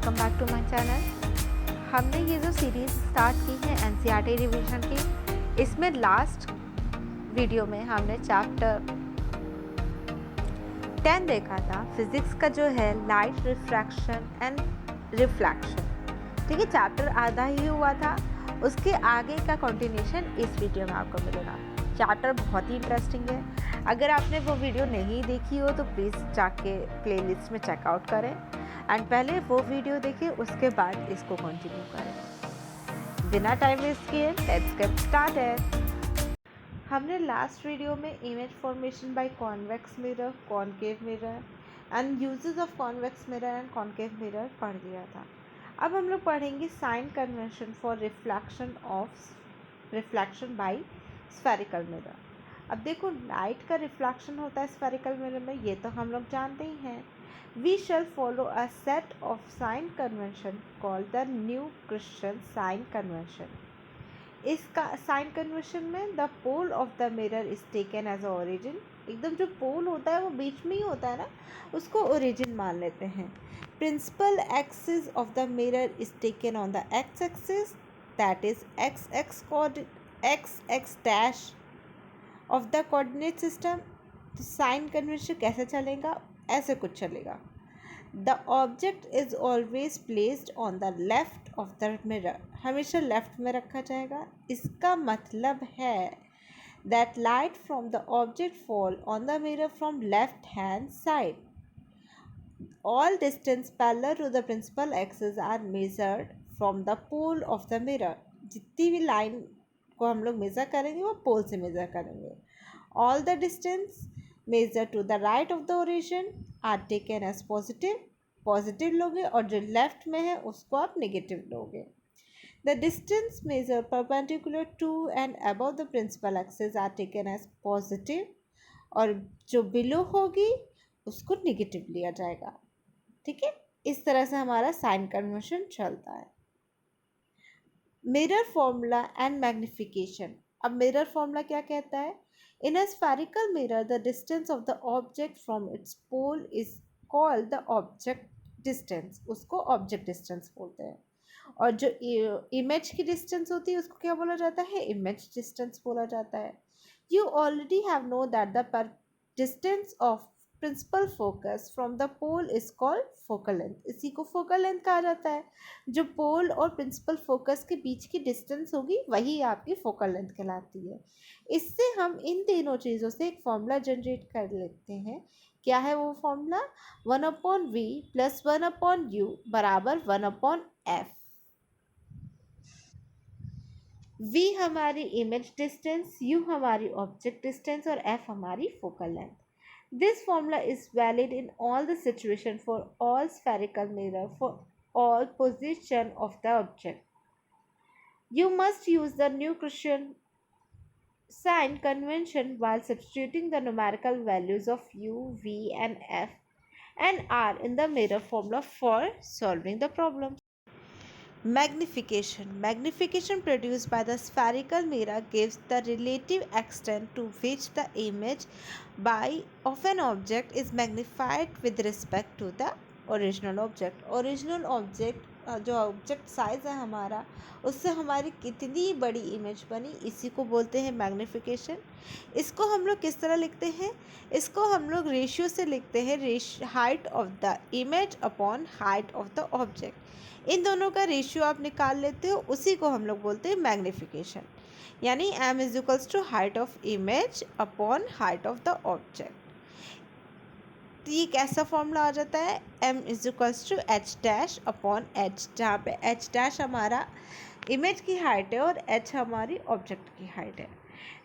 Welcome back to my channel. हमने ये जो सीरीज़ स्टार्ट की है एनसीईआरटी रिवीजन की, इसमें लास्ट वीडियो में हमने चैप्टर 10 देखा था, फिज़िक्स का जो है लाइट रिफ्रैक्शन एंड रिफ्लेक्शन। ठीक है, चैप्टर आधा ही हुआ था, उसके आगे का कंटिन्यूशन इस वीडियो में आपको मिलेगा। चैप्टर बहुत ही इंटरेस्टिंग है। अगर आपने वो वीडियो नहीं देखी हो तो प्लीज़ जाके प्लेलिस्ट में चेकआउट करें एंड पहले वो वीडियो देखें, उसके बाद इसको कंटिन्यू करें। बिना टाइम वेस्ट किए लेट्स गेट स्टार्टेड। हमने लास्ट वीडियो में image formation by convex mirror, concave mirror and uses of convex mirror and concave mirror पढ़ लिया था। अब हम लोग पढ़ेंगे sign convention for reflection by spherical mirror. अब देखो, लाइट का रिफ्लेक्शन होता है स्फेरिकल मिरर में, ये तो हम लोग जानते ही हैं। We shall follow a set of sign convention called the New Christian sign convention. इसका साइन कन्वेंशन में the pole of the mirror is taken as a origin. एकदम जो पोल होता है वो बीच में ही होता है ना, उसको ओरिजिन मान लेते हैं। Principal axis of the mirror is taken on the X axis, that is X X dash of the coordinate system. तो साइन कन्वेंशन कैसे चलेगा? ऐसे कुछ चलेगा। The object is always placed on the left of the mirror, हमेशा left में रखा जाएगा। इसका मतलब है that light from the object fall on the mirror from left hand side. All distance parallel to the principal axis are measured from the pole of the mirror. जितनी भी line को हम लोग मेज़र करेंगे वो पोल से मेज़र करेंगे। All the distance measure to the right of the origin are taken as positive लोगे, और जो लेफ्ट में है उसको आप नेगेटिव लोगे। The distance measure perpendicular to and above the principal axis are taken as positive, और जो बिलो होगी उसको नेगेटिव लिया जाएगा। ठीक है, इस तरह से हमारा साइन कन्वर्शन चलता है। Mirror formula and magnification. अब मिरर फॉर्मूला क्या कहता है? In a spherical mirror the distance of the object from its pole is called the object distance, उसको ऑब्जेक्ट डिस्टेंस बोलते हैं। और जो इमेज की डिस्टेंस होती है उसको क्या बोला जाता है? इमेज डिस्टेंस बोला जाता है। You already have know that the distance of principal focus from the pole is called focal length. इसी को फोकल लेंथ कहा जाता है। जो पोल और प्रिंसिपल फोकस के बीच की डिस्टेंस होगी वही आपकी फोकल लेंथ कहलाती है। इससे हम इन तीनों चीज़ों से एक फॉर्मूला जनरेट कर लेते हैं। क्या है वो फॉर्मूला? 1/v प्लस 1/u बराबर 1/f। v हमारी इमेज डिस्टेंस, u हमारी ऑब्जेक्ट डिस्टेंस और f हमारी focal length. This formula is valid in all the situation for all spherical mirror for all position of the object. You must use the new Christian sign convention while substituting the numerical values of u, v and f and r in the mirror formula for solving the problem. Magnification produced by the spherical mirror gives the relative extent to which the image of an object is magnified with respect to the original object. Original object जो object size है हमारा, उससे हमारी कितनी बड़ी image बनी, इसी को बोलते हैं मैग्निफिकेशन। इसको हम लोग किस तरह लिखते हैं? इसको हम लोग रेशियो से लिखते हैं, height of the image upon height of the object. इन दोनों का रेशियो आप निकाल लेते हो, उसी को हम लोग बोलते हैं मैग्निफिकेशन। यानी m is equals to height of image upon height of the object. तो ये कैसा फॉर्मूला आ जाता है? m is equals to h dash upon h, जहाँ पे h डैश हमारा इमेज की हाइट है और h हमारी ऑब्जेक्ट की हाइट है।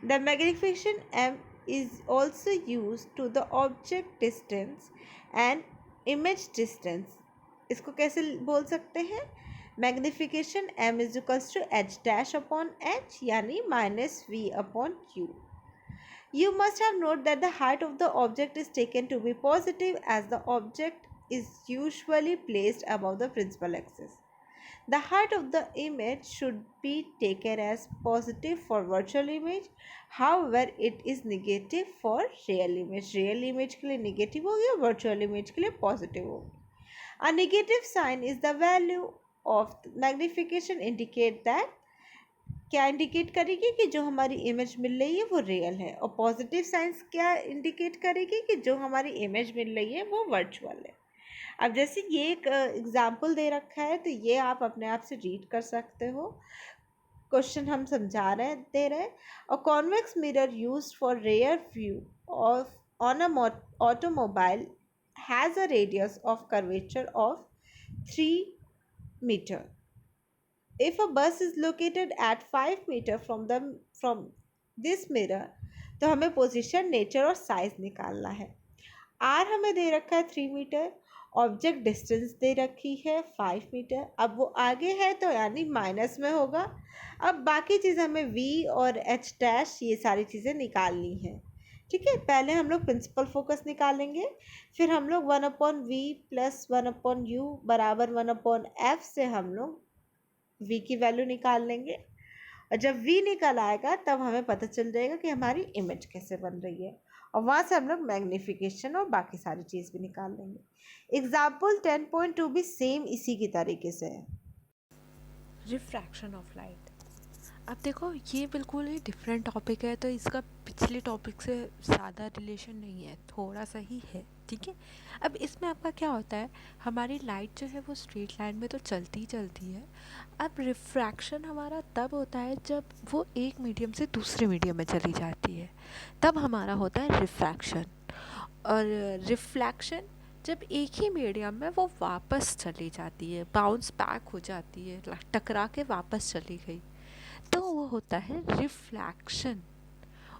The magnification m is also use to the object distance and image distance. इसको कैसे बोल सकते हैं? Magnification m is equals to h dash upon h, यानी minus v upon q। You must have noted that the height of the object is taken to be positive as the object is usually placed above the principal axis. The height of the image should be taken as positive for virtual image, however it is negative for real image. Real image के लिए negative होगी और virtual image के लिए positive होगी। A negative sign is the value of magnification indicate that क्या indicate करेगी कि जो हमारी इमेज मिल रही है वो रियल है, और पॉजिटिव साइंस क्या इंडिकेट करेगी कि जो हमारी इमेज मिल रही है वो वर्चुअल है। अब जैसे ये एक एग्जाम्पल दे रखा है तो ये आप अपने आप से रीड कर सकते हो। क्वेश्चन हम समझा रहे दे रहे हैं। A convex mirror used for rear view of on a automobile has a radius of curvature of 3 metre. If a bus is located at 5 metre from this mirror, तो हमें पोजीशन, नेचर और size निकालना है। Are हमें दे रखा है 3 metre, object distance दे रखी है 5 मीटर। अब वो आगे है तो यानी माइनस में होगा। अब बाकी चीज़ हमें वी और एच डैश ये सारी चीज़ें निकालनी है। ठीक है, पहले हम लोग प्रिंसिपल फोकस निकालेंगे, फिर हम लोग 1/v प्लस 1/u बराबर 1/f से हम लोग v की वैल्यू निकाल लेंगे। और जब v निकल आएगा तब हमें पता चल जाएगा कि हमारी इमेज कैसे बन रही है, और वहाँ से हम लोग मैग्नीफिकेशन और बाकी सारी चीज़ भी निकाल लेंगे। एग्जाम्पल 10.2 भी सेम इसी की तरीके से है। Refraction of light. अब देखो ये बिल्कुल ही डिफरेंट टॉपिक है, तो इसका पिछले टॉपिक से ज़्यादा रिलेशन नहीं है, थोड़ा सा ही है। ठीक है, अब इसमें आपका क्या होता है, हमारी लाइट जो है वो स्ट्रेट लाइन में तो चलती ही चलती है। अब रिफ्रैक्शन हमारा तब होता है जब वो एक मीडियम से दूसरे मीडियम में चली जाती है, तब हमारा होता है रिफ्रैक्शन। और रिफ्लेक्शन जब एक ही मीडियम में वो वापस चली जाती है, बाउंस बैक हो जाती है, टकरा के वापस चली गई, तो वो होता है रिफ्लैक्शन।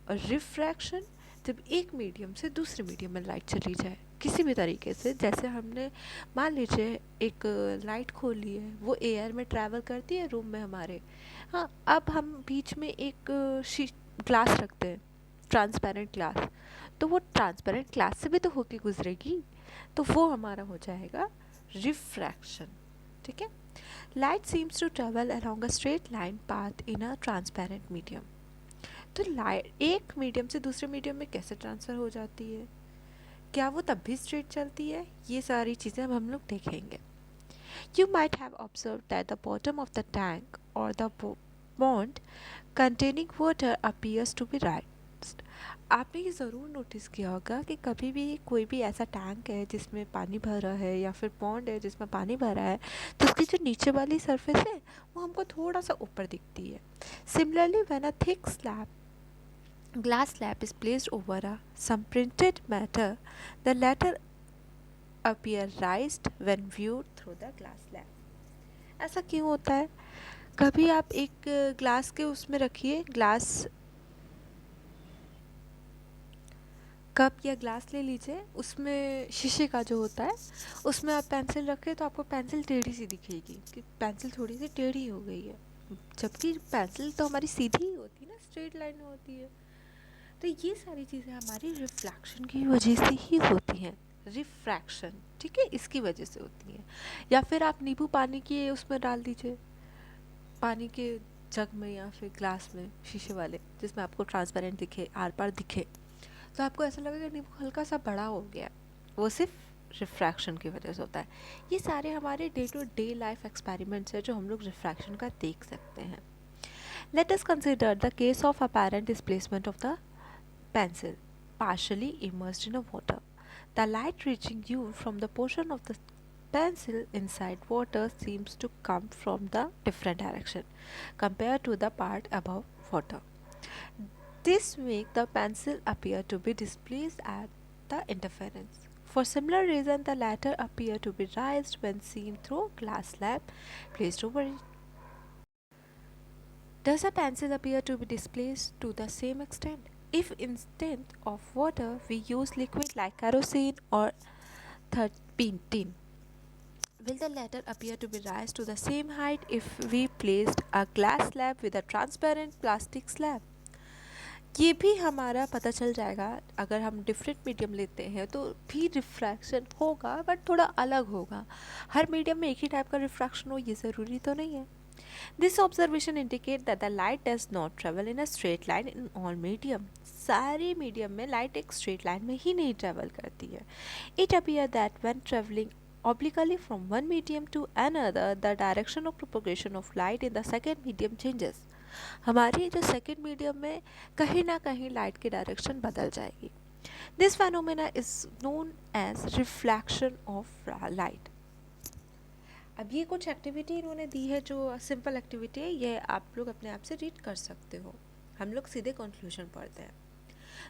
और रिफ्रैक्शन जब एक मीडियम से दूसरे मीडियम में लाइट चली जाए किसी भी तरीके से, जैसे हमने मान लीजिए एक लाइट खोली है, वो एयर में ट्रैवल करती है रूम में हमारे। हाँ, अब हम बीच में एक ग्लास रखते हैं, ट्रांसपेरेंट ग्लास, तो वो ट्रांसपेरेंट ग्लास से भी तो होके गुजरेगी, तो वो हमारा हो जाएगा रिफ्रैक्शन। ठीक है, light seems to travel along a straight line path in a transparent medium। तो लाइट एक मीडियम से दूसरे मीडियम में कैसे ट्रांसफ़र हो जाती है, क्या वो तब भी स्ट्रेट चलती है, ये सारी चीज़ें अब हम लोग देखेंगे। You might have observed that the bottom of the tank or the pond containing water appears to be raised। आपने ये ज़रूर नोटिस किया होगा कि कभी भी कोई भी ऐसा टैंक है जिसमें पानी भरा है, या फिर पॉन्ड है जिसमें पानी भरा है, तो उसकी जो नीचे वाली सरफेस है वो हमको थोड़ा सा ऊपर दिखती है। Similarly when a thick slab glass slab is placed over some printed matter, the latter appear raised when viewed through the glass slab। ऐसा क्यों होता है, कभी आप एक ग्लास के उसमें रखिए, ग्लास कप या ग्लास ले लीजिए, उसमें शीशे का जो होता है उसमें आप पेंसिल रखें तो आपको पेंसिल टेढ़ी सी दिखेगी कि पेंसिल थोड़ी सी टेढ़ी हो गई है, जबकि पेंसिल तो हमारी सीधी ही होती है ना, स्ट्रेट लाइन में होती है। तो ये सारी चीज़ें हमारी रिफ्लेक्शन की वजह से ही होती हैं, रिफ्रैक्शन। ठीक है, इसकी वजह से होती हैं। या फिर आप नींबू पानी के उसमें डाल दीजिए, पानी के जग में या फिर ग्लास में शीशे वाले, जिसमें आपको ट्रांसपेरेंट दिखे, आर पार दिखे, तो आपको ऐसा लगेगा नींबू हल्का सा बड़ा हो गया, वो सिर्फ रिफ्रैक्शन की वजह से होता है। ये सारे हमारे day to day life experiments हैं जो हम लोग रिफ्रैक्शन का देख सकते हैं। Let us consider the case of apparent displacement of the pencil partially immersed in a water। The light reaching you from the portion of the pencil inside water seems to come from the different direction compared to the part above water। This makes the pencil appear to be displaced at the interference। For similar reason, the latter appear to be raised when seen through glass slab placed over it। Does a pencil appear to be displaced to the same extent if instead of water we use liquid like kerosene or turpentine? Will the latter appear to be raised to the same height if we placed a glass slab with a transparent plastic slab? ये भी हमारा पता चल जाएगा, अगर हम different medium लेते हैं तो भी रिफ्रैक्शन होगा, बट थोड़ा अलग होगा। हर मीडियम में एक ही टाइप का रिफ्रैक्शन हो ये ज़रूरी तो नहीं है। This observation indicates that the light does not travel in a straight line in all medium। सारे मीडियम में लाइट एक स्ट्रेट लाइन में ही नहीं ट्रेवल करती है। It appears that when traveling obliquely from one medium to another, the direction of propagation of light in the second medium changes. हमारी जो second medium में कहीं ना कहीं लाइट की डायरेक्शन बदल जाएगी. This phenomena is known as reflection of light. अब ये कुछ एक्टिविटी इन्होंने दी है जो सिंपल एक्टिविटी है, ये आप लोग अपने आप से रीड कर सकते हो. हम लोग सीधे कंक्लूजन पढ़ते हैं.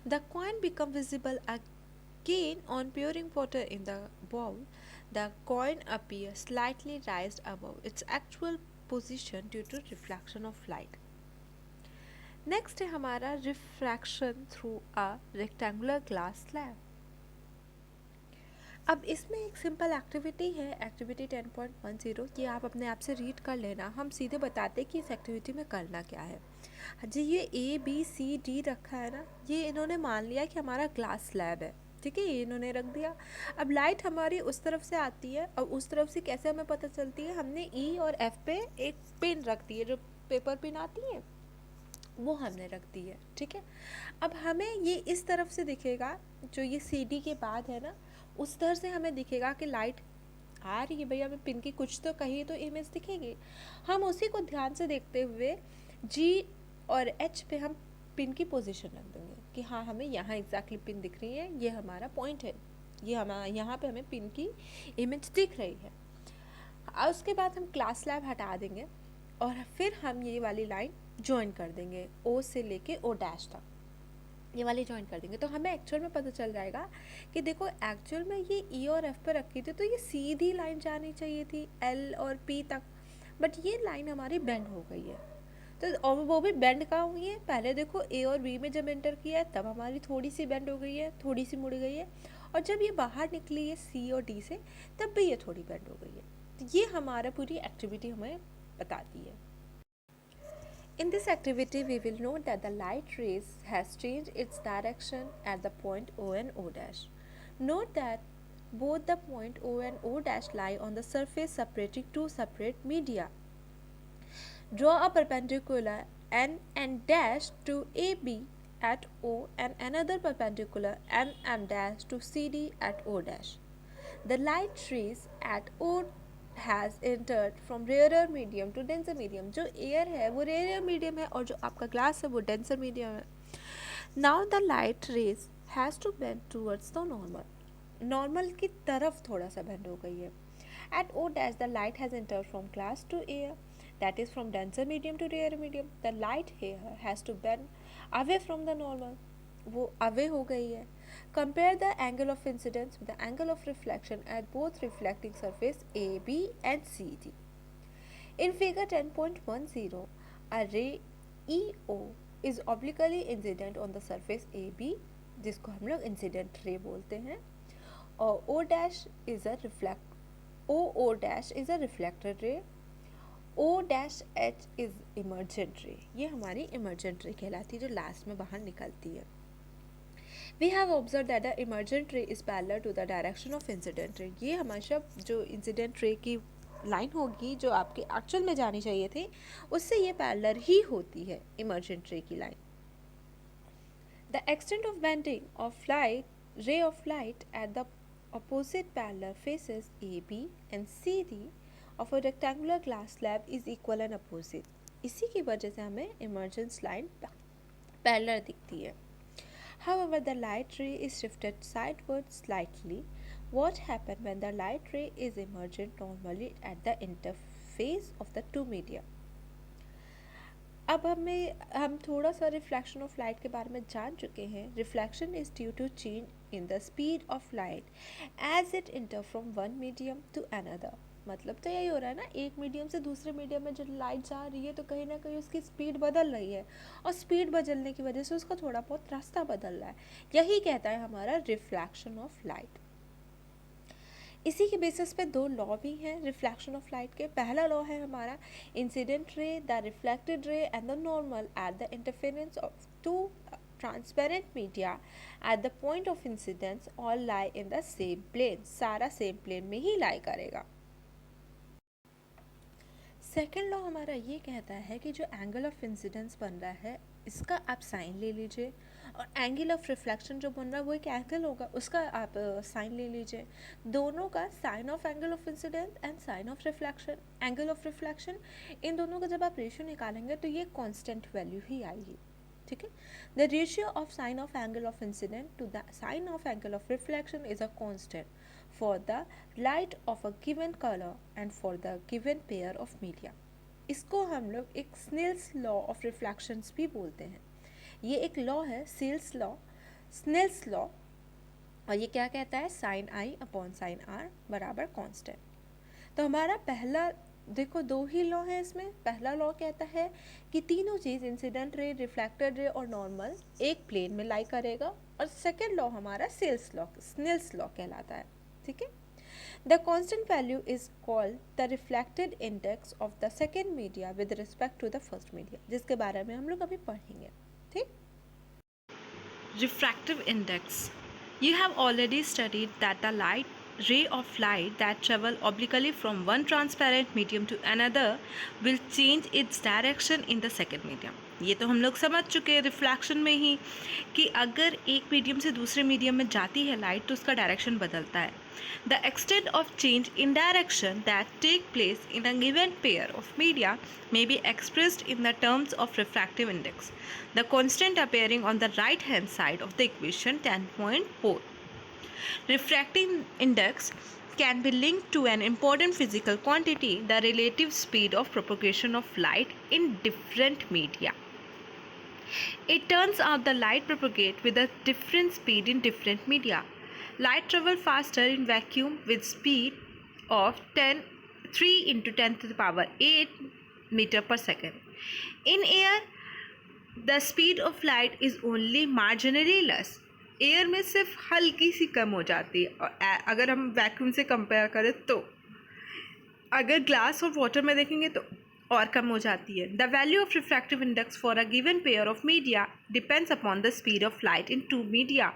The coin become visible again on pouring water in the bowl. The coin appear slightly raised above its actual position due to reflection of light. Next है हमारा refraction through a rectangular glass slab. अब इसमें एक simple activity है, activity 10.10. ये आप अपने आप से रीड कर लेना. हम सीधे बताते कि इस एक्टिविटी में करना क्या है. जी ये ABCD रखा है ना, ये इन्होंने मान लिया कि हमारा ग्लास स्लैब है, ठीक है, ये इन्होंने रख दिया. अब लाइट हमारी उस तरफ से आती है और उस तरफ से कैसे हमें पता चलती है, हमने E और F पे एक पिन रख दी है, जो पेपर पिन आती है वो हमने रख दी है, ठीक है. अब हमें ये इस तरफ से दिखेगा, जो ये CD के बाद है ना, उस तरह से हमें दिखेगा कि लाइट आ रही है. भैया हमें पिन की कुछ तो कहीं तो इमेज दिखेगी. हम उसी को ध्यान से देखते हुए G और H पे हम पिन की पोजीशन रख देंगे कि हाँ हमें यहाँ एग्जैक्टली पिन दिख रही है, ये हमारा पॉइंट है, ये हमारा यहाँ पे हमें पिन की इमेज दिख रही है. उसके बाद हम ग्लास स्लैब हटा देंगे और फिर हम ये वाली लाइन ज्वाइन कर देंगे O से लेके O डैश तक, ये वाली ज्वाइन कर देंगे. तो हमें एक्चुअल में पता चल जाएगा कि देखो एक्चुअल में ये E और F पर रखी थी तो ये सीधी लाइन जानी चाहिए थी L और P तक, बट ये लाइन हमारी बेंड हो गई है. तो और वो भी बेंड कहाँ हुई है, पहले देखो A और B में जब एंटर किया है तब हमारी थोड़ी सी बेंड हो गई है, थोड़ी सी मुड़ गई है, और जब ये बाहर निकली है C और D से तब भी ये थोड़ी बेंड हो गई है. तो ये हमारा पूरी एक्टिविटी हमें बताती है. In this activity, we will note that the light rays has changed its direction at the point O and O dash. Note that both the point O and O dash lie on the surface separating two separate media. Draw a perpendicular N and dash to AB at O and another perpendicular N M dash to CD at O dash. The light rays at O has entered from rarer medium to denser medium. जो air है वो rarer medium है और जो आपका glass है वो denser medium है. Now the light rays has to bend towards the normal. Normal की तरफ थोड़ा सा bend हो गई है. At O dash the light has entered from glass to air, that is from denser medium to rarer medium. The light here has to bend away from the normal. वो away हो गई है. Compare the angle of incidence with the angle of reflection at both reflecting surface AB and CD. In figure 10.10, a ray EO is obliquely incident on the surface AB, जिसको हम लोग incident ray बोलते हैं, और O dash is a reflected ray. O dash H is emergent ray. ये हमारी emergent ray कहलाती है जो लास्ट में बाहर निकलती है. We have observed that the emergent ray is parallel to the direction of incident ray. ये हमेशा जो incident ray की लाइन होगी जो आपके एक्चुअल में जानी चाहिए थी उससे ये पैरेलल ही होती है emergent ray की line. The extent of bending of ray of light at the opposite parallel faces AB and CD of a rectangular glass slab is equal and opposite. इसी की वजह से हमें emergence line पैरेलल दिखती है. However, the light ray is shifted sidewards slightly. What happens when the light ray is emergent normally at the interface of the two media? अब हम थोड़ा सा रिफ्लेक्शन ऑफ लाइट के बारे में जान चुके हैं. Reflection is due to change in the speed of light as it enter from one medium to another. मतलब तो यही हो रहा है ना, एक मीडियम से दूसरे मीडियम में जब लाइट जा रही है तो कहीं ना कहीं उसकी स्पीड बदल रही है और स्पीड बदलने की वजह से उसका थोड़ा बहुत रास्ता बदल रहा है. यही कहता है हमारा रिफ्लेक्शन ऑफ लाइट. इसी के बेसिस पे दो लॉ भी हैं रिफ्लेक्शन ऑफ लाइट के. पहला लॉ है हमारा incident ray, the reflected ray and the normal at the interference of two transparent media at the point of incidence all lie in the same plane. सारा same plane में ही लाई करेगा. Second law हमारा ये कहता है कि जो एंगल ऑफ इंसिडेंस बन रहा है इसका आप साइन ले लीजिए और एंगल ऑफ रिफ्लेक्शन जो बन रहा है वो एक एंगल होगा, उसका आप साइन ले लीजिए, दोनों का sine of angle of incident and sine of reflection, angle of reflection, इन दोनों का जब आप रेशियो निकालेंगे तो ये कांस्टेंट वैल्यू ही आएगी, ठीक है। The ratio of sine of angle of incident to the sine of angle of reflection is a constant for the light of a given colour and for the given pair of media. इसको हम लोग एक Snell's law of reflections भी बोलते हैं। ये एक law है स्नेल्स लॉ, और ये क्या कहता है, sine i upon sine r बराबर कांस्टेंट। तो हमारा पहला देखो दो ही लॉ है इसमें। पहला लॉ कहता है कि तीनों चीज़ इंसिडेंट रे, रिफ्लेक्टेड रे और नॉर्मल एक प्लेन में लाई करेगा, और सेकेंड लॉ हमारा स्नेल्स लॉ कहलाता है, ठीक है। The constant value is called the reflected index of the second media with respect to the first media, जिसके बारे में हम लोग अभी पढ़ेंगे, ठीक। Refractive index. You have already studied that the ray of light that travel obliquely from one transparent medium to another will change its direction in the second medium. ये तो हम लोग समझ चुके हैं रिफ्लेक्शन में ही कि अगर एक मीडियम से दूसरे मीडियम में जाती है लाइट तो उसका डायरेक्शन बदलता है। The extent of change in direction that take place in a given pair of media may be expressed in the terms of refractive index, the constant appearing on the right hand side of the equation 10.4. Refractive index can be linked to an important physical quantity, the relative speed of propagation of light in different media. It turns out the light propagates with a different speed in different media. Light travels faster in vacuum with speed of 3 into 10 to the power 8 meter per second. In air, the speed of light is only marginally less. Air में सिर्फ हल्की सी कम हो जाती है, और अगर हम vacuum से कंपेयर करें तो अगर ग्लास और वाटर में देखेंगे तो और कम हो जाती है। The value of refractive index for a given pair of media depends upon the speed of light in two media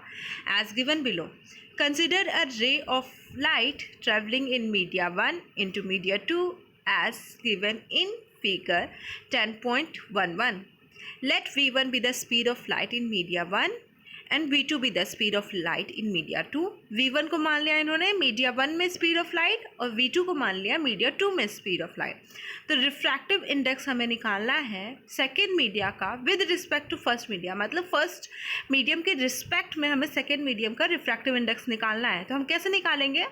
as given below. Consider a ray of light travelling in media 1 into media 2 as given in figure 10.11. Let V1 be the speed of light in media 1 and V2 be the speed of light in media 2. V1 को मान लिया इन्होंने media 1 में speed of light, और V2 को मान लिया media 2 में स्पीड ऑफ लाइट। तो रिफ्रैक्टिव इंडेक्स हमें निकालना है सेकेंड मीडिया का with respect to first media, मतलब फर्स्ट मीडियम के रिस्पेक्ट में हमें सेकेंड मीडियम का रिफ्रैक्टिव इंडेक्स निकालना है। तो हम कैसे निकालेंगे,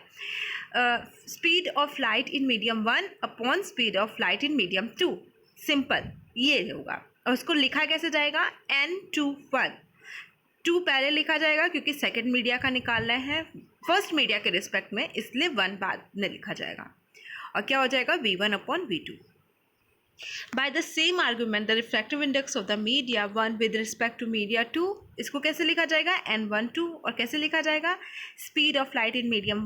speed of light in medium 1 upon speed of light in medium 2, simple ये होगा। और उसको लिखा कैसे जाएगा, n/1, 2 पहले लिखा जाएगा क्योंकि सेकेंड मीडिया का निकालना है फर्स्ट मीडिया के रिस्पेक्ट में, इसलिए 1 बाद में लिखा जाएगा, और क्या हो जाएगा V1 upon V2। By the same argument the refractive index of the media 1 with respect to media 2, इसको कैसे लिखा जाएगा, n12, और कैसे लिखा जाएगा, speed of light in medium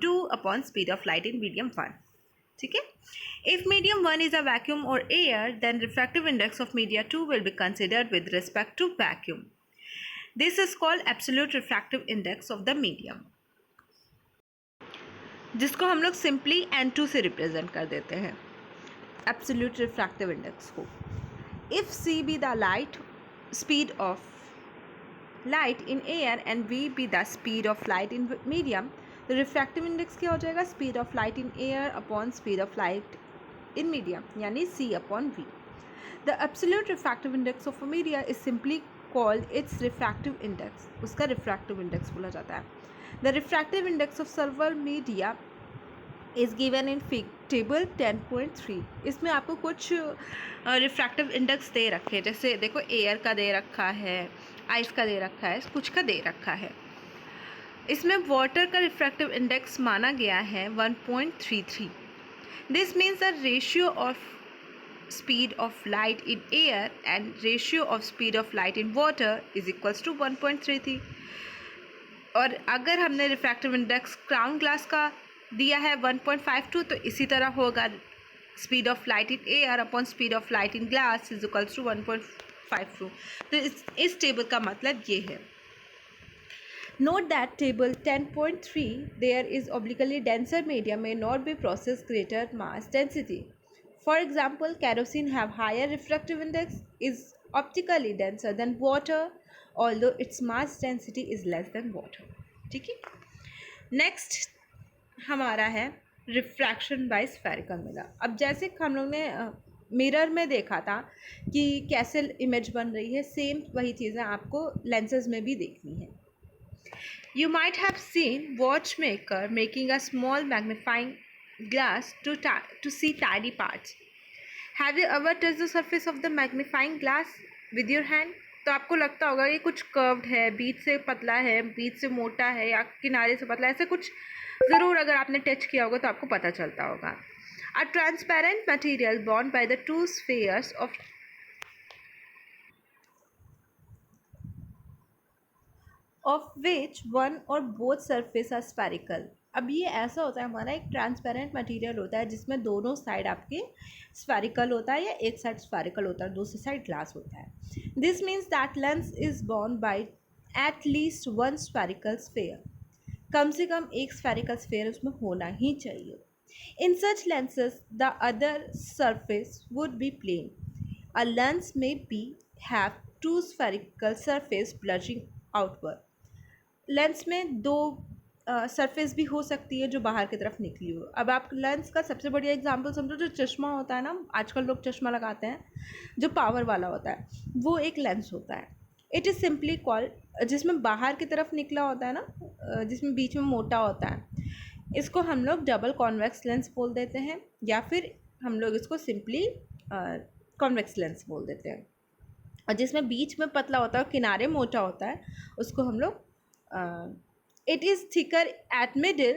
2 upon speed of light in medium 1, ठीक है। If medium 1 is a vacuum or air, then refractive index of media 2 will be considered with respect to vacuum. This is called absolute refractive index of the medium, जिसको हम लोग simply n2 से represent कर देते हैं absolute refractive index को। If c be the light speed of light in air and v be the speed of light in medium, the refractive index क्या हो जाएगा, speed of light in air upon speed of light in medium, यानी c upon v. The absolute refractive index of a media is simply called its refractive index, उसका refractive index बोला जाता है। The refractive index of several media is given in table 10.3. इसमें आपको कुछ refractive index दे रखे हैं, जैसे देखो एयर का दे रखा है, आइस का दे रखा है, कुछ का दे रखा है। इसमें वाटर का रिफ्रैक्टिव इंडेक्स माना गया है 1.33. This means the ratio of speed of light in air and ratio of speed of light in water is equals to 1.33. और अगर हमने रिफ्रैक्टिव इंडेक्स क्राउन ग्लास का दिया है 1.52, तो इसी तरह होगा speed of light in air upon speed of light in glass is equals to 1.52. तो इस टेबल का मतलब ये है। Note that table 10.3, there is obliquely denser media may not be processed greater mass density. For example, kerosene have higher refractive index is optically denser then water although its mass density is less than water. ठीक है, next हमारा है refraction bye spherical mirror. अब जैसे हम लोग ने mirror में देखा था कि कैसे इमेज बन रही है, सेम वही चीज़ें आपको लेंसेज में भी देखनी है। You might have seen watchmaker making a small magnifying glass to see tiny parts. Have you ever touched the surface of the magnifying glass with your hand? तो आपको लगता होगा ये कुछ कर्व्ड है, बीच से पतला है, बीच से मोटा है, या किनारे से पतला, ऐसे कुछ ज़रूर अगर आपने टच किया होगा तो आपको पता चलता होगा। A transparent material bound by the two spheres of which one or both surface are spherical। अब ये ऐसा होता है, हमारा एक ट्रांसपेरेंट मटेरियल होता है जिसमें दोनों साइड आपके स्फेरिकल होता है या एक साइड स्फेरिकल होता है, दूसरी साइड ग्लास होता है। This means that lens is bound by at least one spherical sphere. कम से कम एक स्फेरिकल स्फेयर उसमें होना ही चाहिए। In such lenses the other surface would be plane. A lens में be have two spherical surface bulging outward. Lens में दो सरफेस भी हो सकती है जो बाहर की तरफ निकली हो। अब आप लेंस का सबसे बढ़िया एग्जांपल समझो, जो चश्मा होता है ना, आजकल लोग चश्मा लगाते हैं जो पावर वाला होता है, वो एक लेंस होता है। इट इज़ सिंपली कॉल्ड, जिसमें बाहर की तरफ निकला होता है ना, जिसमें बीच में मोटा होता है, इसको हम लोग डबल कॉन्वेक्स लेंस बोल देते हैं, या फिर हम लोग इसको सिंपली कॉन्वेक्स लेंस बोल देते हैं। और जिसमें बीच में पतला होता है और किनारे मोटा होता है, उसको हम लोग it is thicker at middle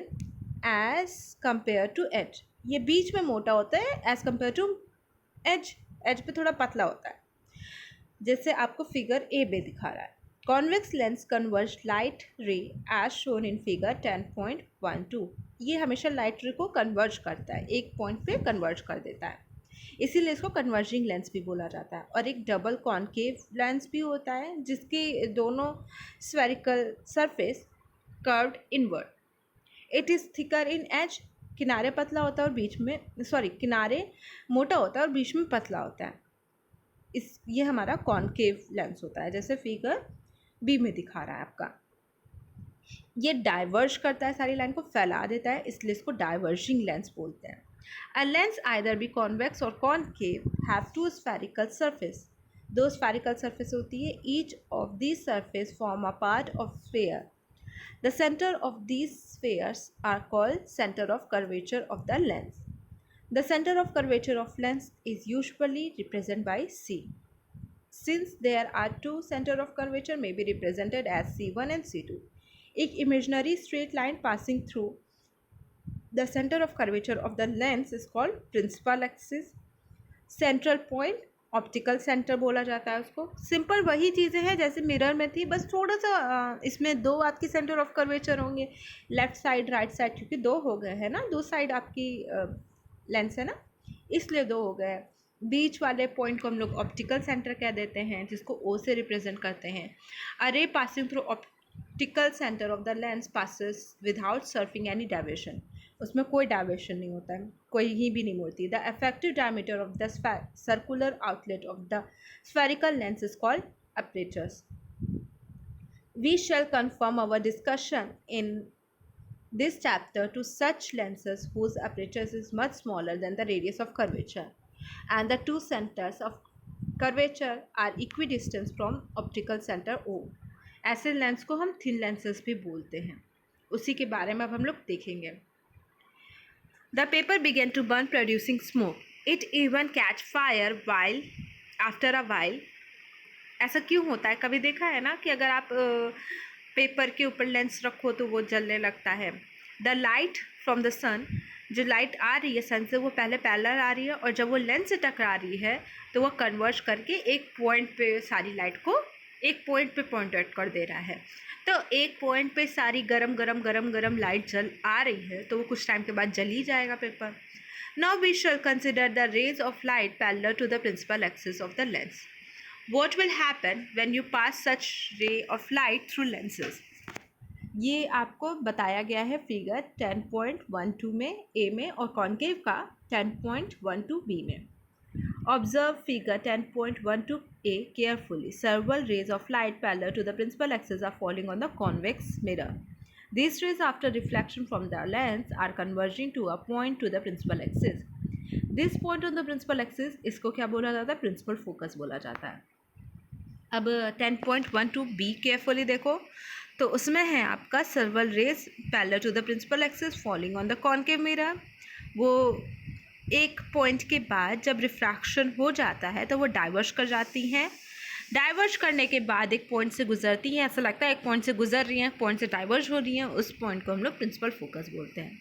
as compare to edge. ये बीच में मोटा होता है as compare to edge, edge पे थोड़ा पतला होता है, जैसे आपको फिगर ए में दिखा रहा है। Convex lens converge light ray as shown in figure 10.12। ये हमेशा लाइट रे को कन्वर्ज करता है, एक पॉइंट पे कन्वर्ज कर देता है, इसीलिए इसको कन्वर्जिंग लेंस भी बोला जाता है। और एक डबल कॉन्केव लेंस भी होता है जिसकी दोनों spherical surface curved inward. It is thicker in edge, किनारे पतला होता है और बीच में, किनारे मोटा होता है और बीच में पतला होता है। ये हमारा कॉन्केव लेंस होता है, जैसे फिगर बी में दिखा रहा है आपका। ये डाइवर्ज करता है, सारी लाइन को फैला देता है, इसलिए इसको डाइवर्जिंग लेंस बोलते हैं। A lens either be convex or concave have two spherical surface। दो spherical surface होती है, each of these surface form a part of sphere। The center of these spheres are called center of curvature of the lens। The center of curvature of lens is usually represented by C। Since there are two center of curvature may be represented as C1 and C2। एक imaginary straight line passing through the center of curvature of the lens is called principal axis। Central point optical centre बोला जाता है उसको। Simple वही चीज़ें हैं जैसे mirror में थी, बस थोड़ा सा इसमें दो आपकी सेंटर ऑफ कर्वेचर होंगे, लेफ्ट साइड राइट साइड, क्योंकि दो हो गए हैं ना, दो साइड आपकी लेंस है ना, इसलिए दो हो गए। बीच वाले पॉइंट को हम लोग ऑप्टिकल सेंटर कह देते हैं, जिसको ओ से रिप्रेजेंट करते हैं। A ray passing through optical centre of the lens passes without suffering any diversion. उसमें कोई डायवर्शन नहीं होता है, कोई ही भी नहीं मोड़ती। The effective diameter of the circular outlet of the spherical lens is called apertures. We shall confirm our discussion in this chapter to such lenses whose apertures is much smaller than the radius of curvature and the two centers of curvature are equidistant from optical center O। ऐसे lens को हम thin lenses भी बोलते हैं, उसी के बारे में अब हम लोग देखेंगे। The paper began to burn, producing smoke। It even catch fire while after a while। ऐसा क्यों होता है? कभी देखा है ना कि अगर आप पेपर के ऊपर लेंस रखो तो वो जलने लगता है। द लाइट फ्रॉम द सन, जो लाइट आ रही है सन से वो पहले पैरेलल आ रही है, और जब वो लेंस से टकरा रही है तो वो कन्वर्ज करके एक पॉइंट पे सारी लाइट को एक पॉइंट पे पॉइंट आउट कर दे रहा है। तो एक पॉइंट पे सारी गरम गरम गरम गरम लाइट जल आ रही है तो वो कुछ टाइम के बाद जल ही जाएगा paper. Now we shall consider the rays of light parallel to the principal axis of the lens. What will happen when you pass such ray of light through lenses? ये आपको बताया गया है फिगर 10.12 में ए में, और कॉन्केव का 10.12 B में। Observe figure 10.12a carefully. Several rays of light parallel to the principal axis are falling on the convex mirror. These rays, after reflection from the lens, are converging to a point to the principal axis. This point on the principal axis, इसको क्या बोला जाता है? Principal focus बोला जाता है. अब 10.12b carefully देखो, तो उसमें है आपका several rays parallel to the principal axis falling on the concave mirror. वो एक पॉइंट के बाद जब रिफ्रैक्शन हो जाता है तो वो डाइवर्ज कर जाती हैं. डाइवर्ज करने के बाद एक पॉइंट से गुजरती हैं, ऐसा लगता है एक पॉइंट से गुजर रही हैं, पॉइंट से डाइवर्ज हो रही हैं, उस पॉइंट को हम लोग प्रिंसिपल फोकस बोलते हैं.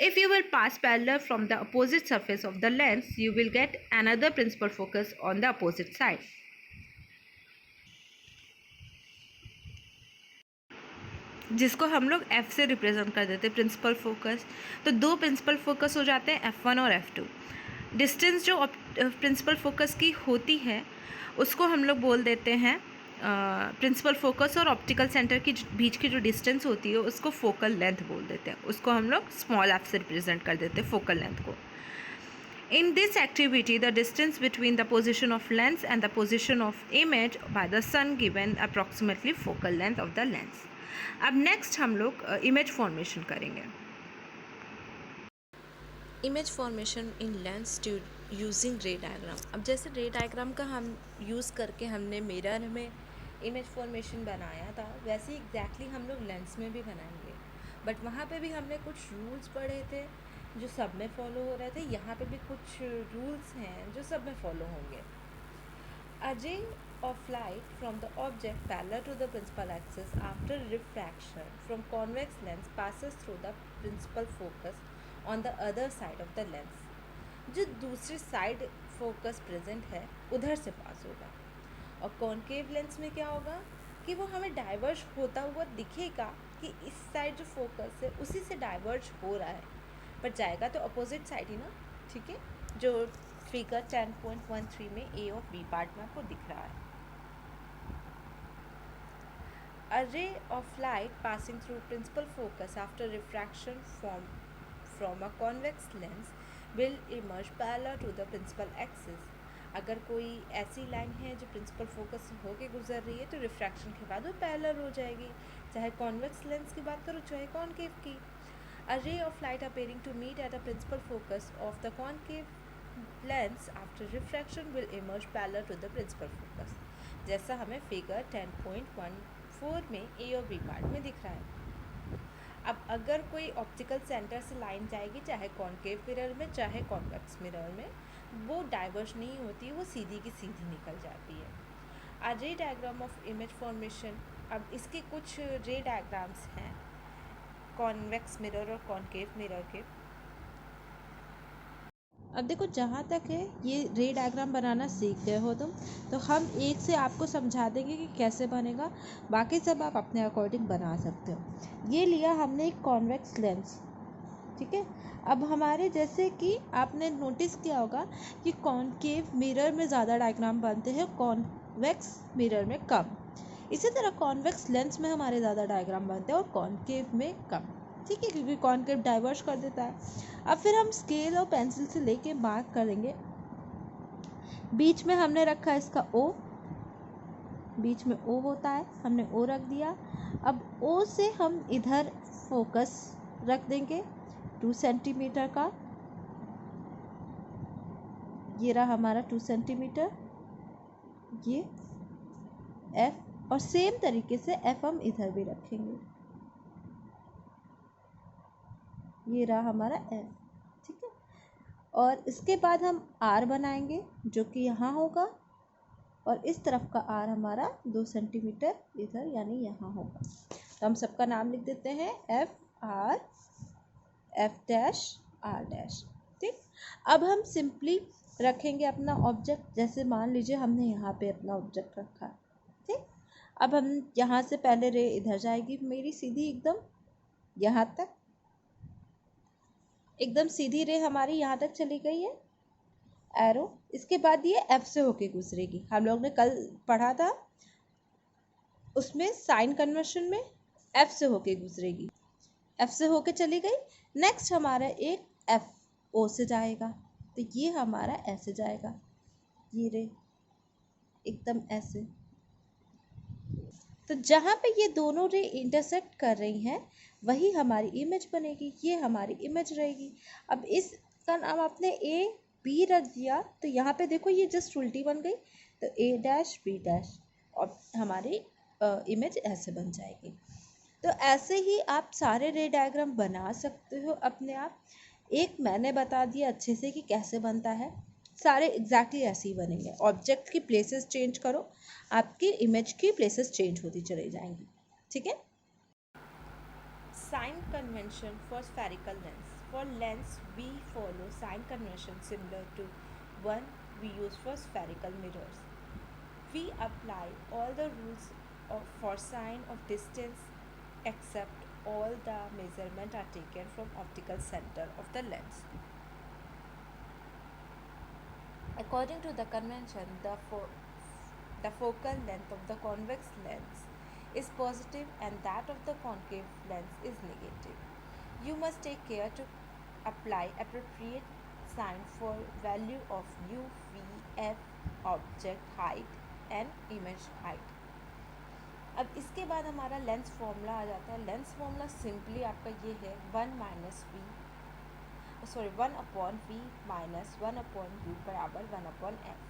If you will pass parallel from the opposite surface of the lens, you will get another principal focus on the opposite side. जिसको हम लोग F से रिप्रेजेंट कर देते हैं प्रिंसिपल फोकस. तो दो प्रिंसिपल फोकस हो जाते हैं, F1 और F2. डिस्टेंस जो प्रिंसिपल फोकस की होती है उसको हम लोग बोल देते हैं प्रिंसिपल फोकस, और ऑप्टिकल सेंटर की बीच की जो डिस्टेंस होती है उसको फोकल लेंथ बोल देते हैं. उसको हम लोग स्मॉल f से रिप्रेजेंट कर देते हैं फोकल लेंथ को. In this activity, the distance between the position of lens and the position of image by the sun given approximately focal length of the lens. अब नेक्स्ट हम लोग image formation करेंगे. Image formation इन lens using रे diagram. अब जैसे रे diagram का हम यूज़ करके हमने मिरर में इमेज फॉर्मेशन बनाया था, वैसे ही एग्जैक्टली हम लोग लेंस में भी बनाएंगे. बट वहाँ पे भी हमने कुछ रूल्स पढ़े थे जो सब में फॉलो हो रहे थे. यहाँ पे भी कुछ रूल्स हैं जो सब में फॉलो होंगे. A ray of light from the object parallel to the principal axis after refraction from convex lens passes through the principal focus on the other side of the lens. जो दूसरी side focus present है उधर से पास होगा. और concave lens में क्या होगा कि वो हमें डाइवर्ज होता हुआ दिखेगा कि इस साइड जो फोकस है उसी से डाइवर्ज हो रहा है, पर जाएगा तो अपोजिट साइड ही ना. ठीक है, जो फिगर 10.13 में ए और बी पार्ट में आपको दिख रहा है. A ray of light passing through principal focus after refraction from a convex lens will emerge parallel to the principal axis. अगर कोई ऐसी लाइन है जो प्रिंसिपल फोकस से होके गुजर रही है तो रिफ्रैक्शन के बाद वो पैरेलल हो जाएगी, चाहे कॉन्वेक्स लेंस की बात करो चाहे कॉनकेव की. A ray of light appearing to meet at a principal focus of the concave lens after refraction will emerge parallel to the principal focus. जैसा हमें फिगर 10.14 में ए और बी पार्ट में दिख रहा है. अब अगर कोई ऑप्टिकल सेंटर से लाइन जाएगी चाहे कॉनकेव मिरर में चाहे कॉन्वेक्स मिरर में, वो डाइवर्ज नहीं होती, वो सीधी की सीधी निकल जाती है. आ रे डायग्राम ऑफ इमेज फॉर्मेशन. अब इसके कुछ रे डायग्राम्स हैं कॉन्वेक्स मिरर और कॉनकेव मिरर के. अब देखो, जहाँ तक है ये रे डायग्राम बनाना सीख गए हो तुम, तो हम एक से आपको समझा देंगे कि कैसे बनेगा, बाकी सब आप अपने अकॉर्डिंग बना सकते हो. ये लिया हमने एक कॉन्वेक्स लेंस, ठीक है. अब हमारे जैसे कि आपने नोटिस किया होगा कि कॉनकेव मिरर में ज़्यादा डायग्राम बनते हैं, कॉन्वेक्स मिरर में कम. इसी तरह कॉन्वेक्स लेंस में हमारे ज़्यादा डायग्राम बनते हैं और कॉनकेव में कम. ठीक है, क्योंकि कॉनकेव डाइवर्ज कर देता है. अब फिर हम स्केल और पेंसिल से लेके मार्क करेंगे. बीच में हमने रखा इसका O, बीच में O होता है, हमने O रख दिया. अब O से हम इधर फोकस रख देंगे 2 सेंटीमीटर का. ये रहा हमारा 2 सेंटीमीटर, ये F, और सेम तरीके से F हम इधर भी रखेंगे. ये रहा हमारा F. ठीक है, और इसके बाद हम R बनाएंगे जो कि यहाँ होगा, और इस तरफ का R हमारा 2 सेंटीमीटर इधर यानी यहाँ होगा. तो हम सबका नाम लिख देते हैं F R F dash R dash. ठीक, अब हम सिंपली रखेंगे अपना ऑब्जेक्ट. जैसे मान लीजिए हमने यहाँ पे अपना ऑब्जेक्ट रखा. ठीक, अब हम यहाँ से पहले रे इधर जाएगी मेरी सीधी एकदम यहाँ तक, एकदम सीधी रे हमारी यहाँ तक चली गई है एरो. इसके बाद ये F से होके गुजरेगी. हम लोग ने कल पढ़ा था उसमें साइन कन्वर्शन में F से होके गुजरेगी, F से होके चली गई. नेक्स्ट हमारा एक F O से जाएगा, तो ये हमारा ऐसे जाएगा. ये रे एकदम ऐसे। तो जहाँ पे ये दोनों रे इंटरसेक्ट कर रही हैं वही हमारी इमेज बनेगी, ये हमारी इमेज रहेगी। अब इसका नाम आपने ए बी रख दिया तो यहाँ पे देखो ये जस्ट उल्टी बन गई, तो ए डैश बी डैश और हमारी इमेज ऐसे बन जाएगी। तो ऐसे ही आप सारे रे डायग्राम बना सकते हो अपने आप। एक मैंने बता दिया अच्छे से कि कैसे बनता है, सारे एग्जैक्टली ऐसे ही बनेंगे। ऑब्जेक्ट की प्लेसेस चेंज करो, आपकी इमेज की प्लेसेस चेंज होती चली जाएंगी। ठीक है। Sign convention for spherical lens. For lens, we follow sign convention similar to one we use for spherical mirrors. We apply all the rules for sign of distance except all the measurement are taken from optical center of the lens. According to the convention, the focal length of the convex lens is positive and that of the concave lens is negative. You must take care to apply appropriate sign for value of u, v, f, object height and image height. अब इसके बाद हमारा lens formula आ जाता है। Lens formula simply आपका ये है 1/v माइनस 1/u बराबर 1/f,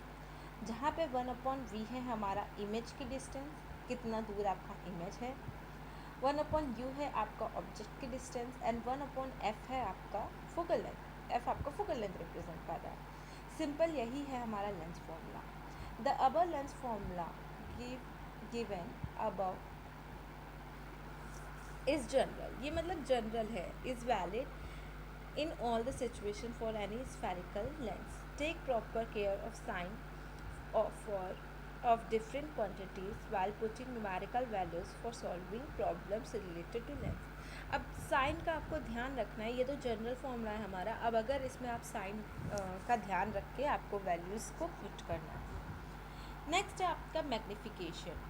जहाँ पे 1/v है हमारा इमेज की डिस्टेंस, कितना दूर आपका इमेज है, 1/u है आपका ऑब्जेक्ट की डिस्टेंस एंड 1/f है आपका फोकल लेंथ। f आपका फोकल लेंथ रिप्रेजेंट कर रहा है। सिंपल यही है हमारा lens formula. The above lens formula given above is general, ये मतलब जनरल है, is valid in all the situation for any spherical lens. Take proper care of sign of different quantities while putting numerical values for solving problems related to lens. अब sign का आपको ध्यान रखना है, ये तो जनरल फॉर्मूला है हमारा। अब अगर इसमें आप साइन का ध्यान रख के आपको वैल्यूज़ को पुट करना है। नेक्स्ट है आपका magnification.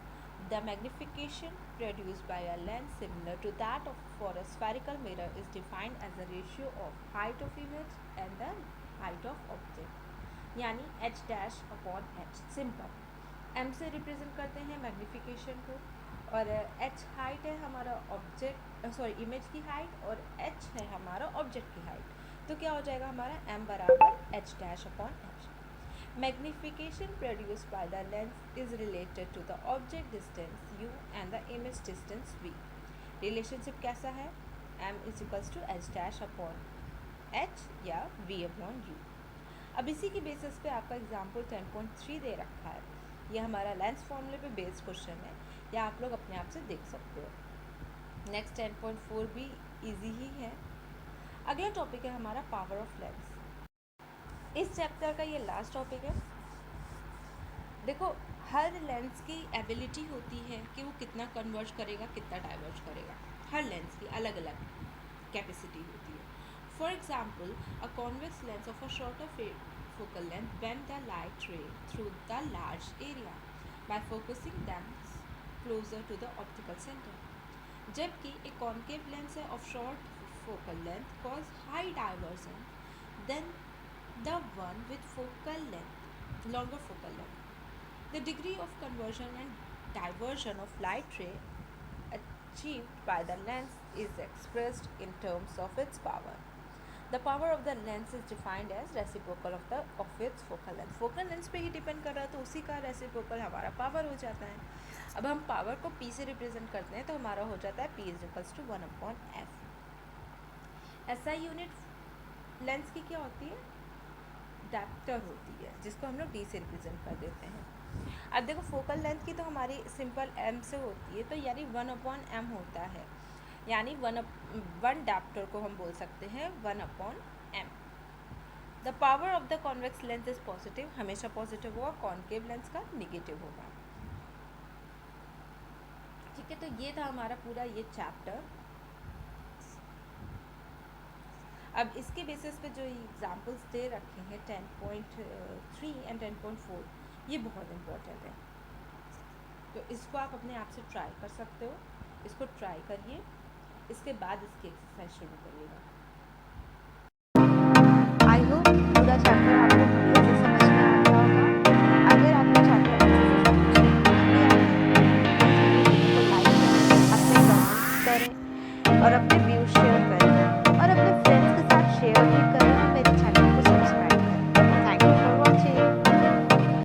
The magnification produced by a lens similar to that of for a spherical mirror is defined as the ratio of height of image and the height of object, यानी h dash upon h। Simple m से represent करते हैं magnification को, और h height है हमारा object image की height, और h है हमारा ऑब्जेक्ट की हाइट। तो क्या हो जाएगा हमारा m बराबर h dash upon h। Magnification produced by the lens is related to the object distance u and the image distance v. Relationship कैसा है? m is equals to h dash upon h या v upon u। अब इसी की basis पे आपका example 10.3 दे रखा है। यह हमारा लेंस फॉर्मूले पे बेस्ड क्वेश्चन है, या आप लोग अपने आप से देख सकते हो। नेक्स्ट 10.4 भी इजी ही है। अगला टॉपिक है हमारा पावर ऑफ लेंस। इस चैप्टर का ये लास्ट टॉपिक है। देखो, हर लेंस की एबिलिटी होती है कि वो कितना कन्वर्ज करेगा, कितना डाइवर्ज करेगा। हर लेंस की अलग अलग कैपेसिटी होती है। For example, a convex lens of a shorter focal length bend the light ray through the large area by focusing them closer to the optical centre. जबकि एक कॉन्केव लेंस है of short focal length cause high divergence than the one with focal length, longer focal length. The degree of conversion and diversion of light ray achieved by the lens is expressed in terms of its power. The power of the lens is defined as reciprocal of its focal length. Focal length पे ही depend कर रहा है तो उसी का reciprocal हमारा power हो जाता है। अब हम पावर को P से रिप्रेजेंट करते हैं तो हमारा हो जाता है P is equals to 1/f। SI unit lens की क्या होती है? डायप्टर होती है, जिसको हम लोग डी से रिप्रेजेंट कर देते हैं। अब देखो, फोकल लेंथ की तो हमारी सिंपल एम से होती है, तो यानी 1/m होता है, यानी वन डायप्टर को हम बोल सकते हैं 1/m। The power of the convex lens is positive, हमेशा पॉजिटिव होगा, कॉन्केव लेंस का निगेटिव होगा। ठीक है, तो ये था हमारा पूरा ये चैप्टर। अब इसके बेसिस पे जो एग्जांपल्स दे रखे हैं 10.3 एंड 10.4, ये बहुत इम्पोर्टेंट है, तो इसको आप अपने आप से ट्राई कर सकते हो। इसको ट्राई करिए, इसके बाद इसकी एक्सरसाइज शुरू करिएगा।